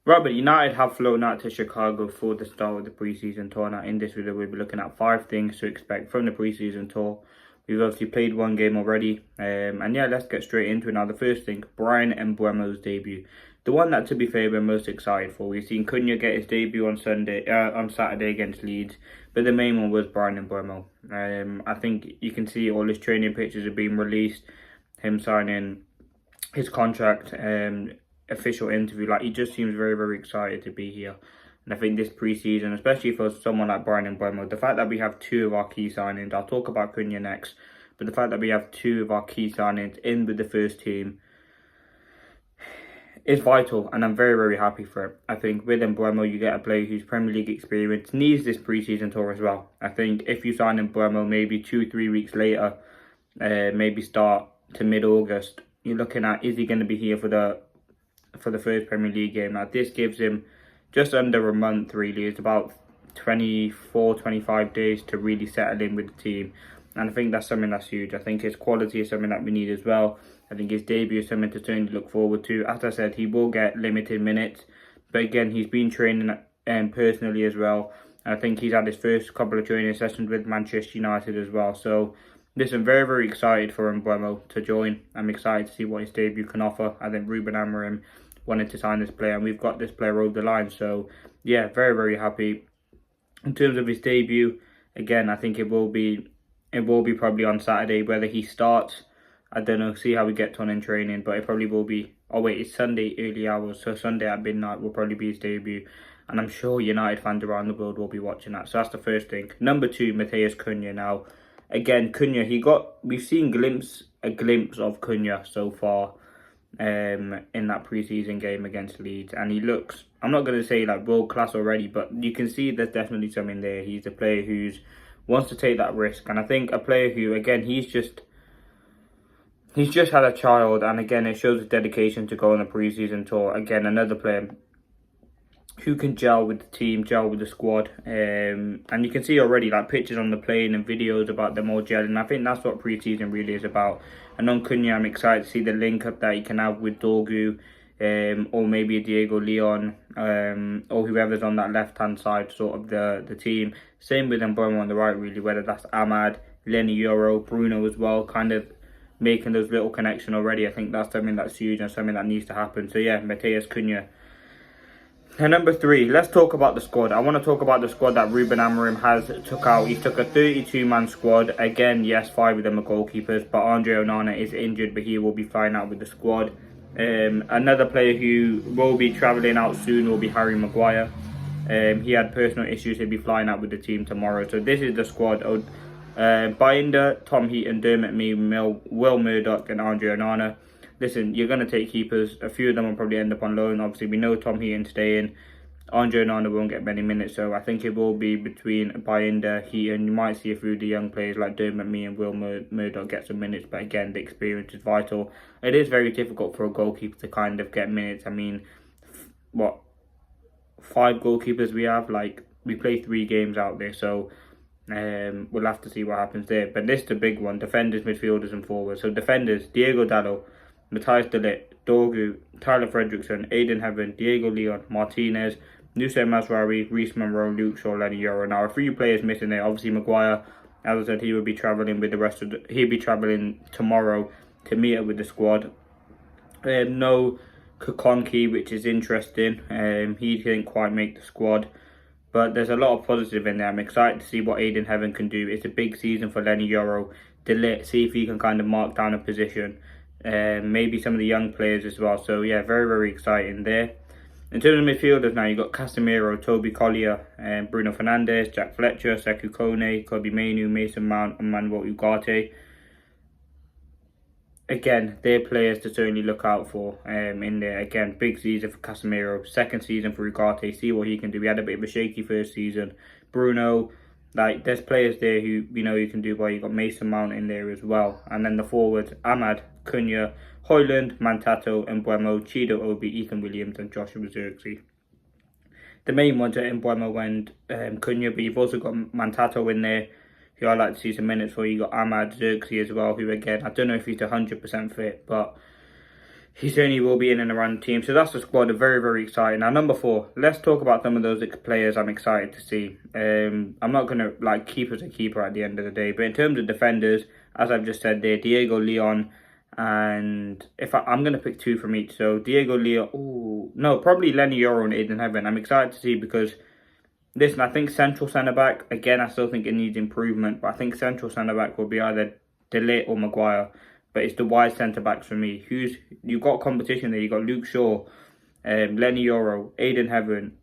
Robert, United have flown out to Chicago for the start of the preseason tour. Now, in this video, we'll be looking at 5 things to expect from the preseason tour. We've obviously played one game already, and yeah, let's get straight into it. Now, the first thing, Bryan Mbeumo's debut. The one that, to be fair, we're most excited for. We've seen Cunha get his debut on Saturday against Leeds, but the main one was Bryan Mbeumo. I think you can see all his training pictures have been released, him signing his contract, official interview. Like, he just seems very, very excited to be here. And I think this preseason, especially for someone like Bryan Mbeumo, the fact that we have 2 of our key signings, I'll talk about Cunha next, but the fact that we have 2 of our key signings in with the first team is vital, and I'm very, very happy for it. I think with Mbeumo, you get a player who's Premier League experience, needs this preseason tour as well. I think if you sign Mbeumo maybe 2-3 weeks later, maybe start to mid-August, you're looking at, is he going to be here for the first Premier League game? Now, this gives him just under a month, really. It's about 24-25 days to really settle in with the team. And I think that's something that's huge. I think his quality is something that we need as well. I think his debut is something to certainly look forward to. As I said, he will get limited minutes. But again, he's been training personally as well. I think he's had his first couple of training sessions with Manchester United as well. So, listen, very, very excited for Mbeumo to join. I'm excited to see what his debut can offer. I think Ruben Amorim wanted to sign this player, and we've got this player over the line. So, yeah, very, very happy. In terms of his debut, again, I think it will be probably on Saturday. Whether he starts, I don't know. See how we get on in training, but it probably will be. Oh wait, it's Sunday early hours, so Sunday at midnight will probably be his debut, and I'm sure United fans around the world will be watching that. So that's the first thing. Number 2, Matheus Cunha. Now, again, Cunha, we've seen a glimpse of Cunha so far, in that preseason game against Leeds, and he looks, I'm not going to say like world class already, but you can see there's definitely something there. He's a player who wants to take that risk, and I think a player who, again, he's just had a child, and again, it shows his dedication to go on a preseason tour. Again, another player who can gel with the team, gel with the squad, and you can see already like pictures on the plane and videos about them all gelling. I think that's what preseason really is about. And on Cunha, I'm excited to see the link up that he can have with Dorgu, or maybe Diego Leon, or whoever's on that left hand side sort of the team. Same with Mbeumo on the right, really, whether that's Amad, Leny Yoro, Bruno as well, kind of making those little connections already. I think that's something that's huge and something that needs to happen. So yeah, Matheus Cunha. And number 3, let's talk about the squad. I want to talk about the squad that Ruben Amorim has took out. He took a 32-man squad. Again, yes, 5 of them are goalkeepers, but Andre Onana is injured, but he will be flying out with the squad. Another player who will be travelling out soon will be Harry Maguire. He had personal issues. He'll be flying out with the team tomorrow. So this is the squad. Binder, Tom Heaton, Dermot Mee, Will Murdoch, and Andre Onana. Listen, you're going to take keepers. A few of them will probably end up on loan. Obviously, we know Tom Heaton staying. Andre Onana won't get many minutes, so I think it will be between Binder, Heaton. You might see a few of the young players like Dermot Mee and Will Murdoch get some minutes, but again, the experience is vital. It is very difficult for a goalkeeper to kind of get minutes. I mean, 5 goalkeepers we have? Like, we play 3 games out there, so we'll have to see what happens there. But this is the big one: defenders, midfielders, and forwards. So defenders: Diego Dalot, Matthijs de Ligt, Dorgu, Tyler Fredrickson, Aiden Heaven, Diego Leon, Martinez, Nusay Mazraoui, Reece Monroe, Luke Shaw, Leny Yoro. Now, a few players missing there. Obviously, Maguire, as I said, he will be travelling with the rest of he'll be travelling tomorrow to meet up with the squad. No Kokonki, which is interesting. He didn't quite make the squad, but there's a lot of positive in there. I'm excited to see what Aiden Heaven can do. It's a big season for Leny Yoro. De Ligt, see if he can kind of mark down a position. Maybe some of the young players as well. So yeah, very, very exciting there. In terms of midfielders now, you've got Casemiro, Toby Collier, Bruno Fernandes, Jack Fletcher, Sekou Kone, Kobe Mainoo, Mason Mount, and Manuel Ugarte. Again, they're players to certainly look out for in there. Again, big season for Casemiro, second season for Ugarte. See what he can do. He had a bit of a shaky first season. Bruno, like, there's players there who you can do well. You've got Mason Mount in there as well. And then the forwards: Amad, Cunha, Højlund, Mantato, Mbeumo, Chido Obi, Ethan Williams, and Joshua Zirkzee. The main ones are Mbeumo and Cunha, but you've also got Mantato in there, who I'd like to see some minutes for. You got Amad, Zirkzee as well, who, again, I don't know if he's 100% fit, but he certainly will be in and around the team. So that's the squad. Very, very exciting. Now, number 4, let's talk about some of those players I'm excited to see. I'm not going to like keeper's a keeper at the end of the day, but in terms of defenders, as I've just said there, Diego Leon, and if I'm going to pick 2 from each. So Diego Leon, no, probably Lenny Yoro and Aiden Heaven. I'm excited to see because, listen, I think central centre-back, again, I still think it needs improvement, but I think central centre-back will be either De Ligt or Maguire. But it's the wide centre-backs for me. You've got competition there. You've got Luke Shaw, Lenny Yoro, Aiden Heaven,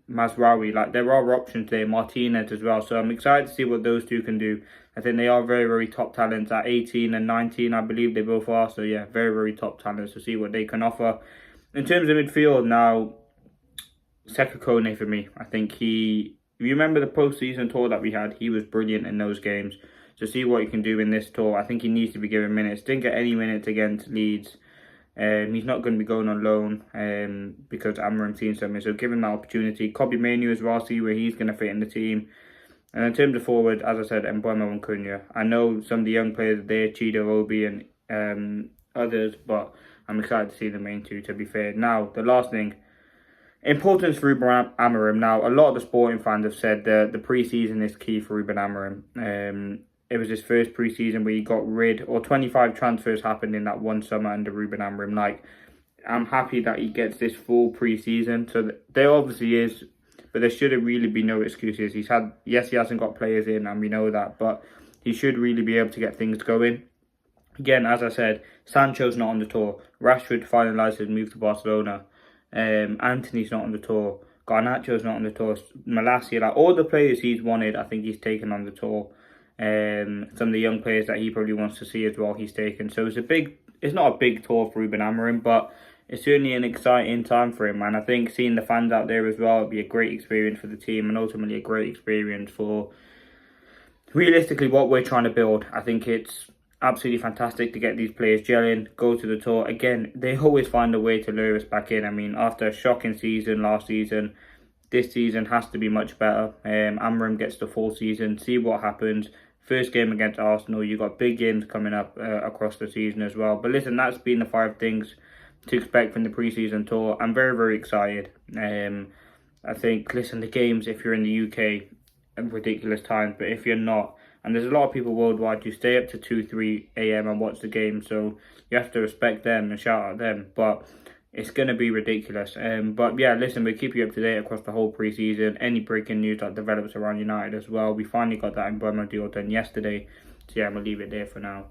Mazraoui. Like, there are options there. Martinez as well. So I'm excited to see what those 2 can do. I think they are very, very top talents at 18 and 19. I believe they both are. So yeah, very, very top talents to see what they can offer. In terms of midfield now, Seko Kone for me. I think if you remember the post-season tour that we had, he was brilliant in those games. To see what he can do in this tour, I think he needs to be given minutes. Didn't get any minutes against Leeds. He's not going to be going on loan because Amorim seen something. So give him that opportunity. Kobbie Mainoo as well, see where he's going to fit in the team. And in terms of forward, as I said, Mbeumo and Cunha. I know some of the young players there, Chido Obi and others, but I'm excited to see the main 2, to be fair. Now, the last thing, importance for Ruben Amorim. Now, a lot of the sporting fans have said that the pre-season is key for Ruben Amorim. It was his first pre-season where he got rid, or 25 transfers happened in that one summer under Ruben Amorim. Like, I'm happy that he gets this full pre-season. So there obviously is, but there should really be no excuses. He hasn't got players in, and we know that, but he should really be able to get things going. Again, as I said, Sancho's not on the tour. Rashford finalised his move to Barcelona. Antony's not on the tour. Garnacho's not on the tour. Malacia, like all the players he's wanted, I think he's taken on the tour. Some of the young players that he probably wants to see as well, he's taken. So it's not a big tour for Ruben Amorim, but it's certainly an exciting time for him. And I think seeing the fans out there as well would be a great experience for the team and ultimately a great experience for realistically what we're trying to build. I think it's absolutely fantastic to get these players gelling, go to the tour. Again, they always find a way to lure us back in. I mean, after a shocking season last season, this season has to be much better. Amorim gets the full season, see what happens. First game against Arsenal, you've got big games coming up across the season as well. But listen, that's been the 5 things to expect from the pre-season tour. I'm very, very excited. I think, listen, the games, if you're in the UK, at ridiculous times. But if you're not, and there's a lot of people worldwide who stay up to 2, 3 a.m. and watch the game. So you have to respect them and shout at them. But it's going to be ridiculous. But yeah, listen, we'll keep you up to date across the whole pre-season. Any breaking news that develops around United as well. We finally got that Mbeumo deal done yesterday. So yeah, I'm going to leave it there for now.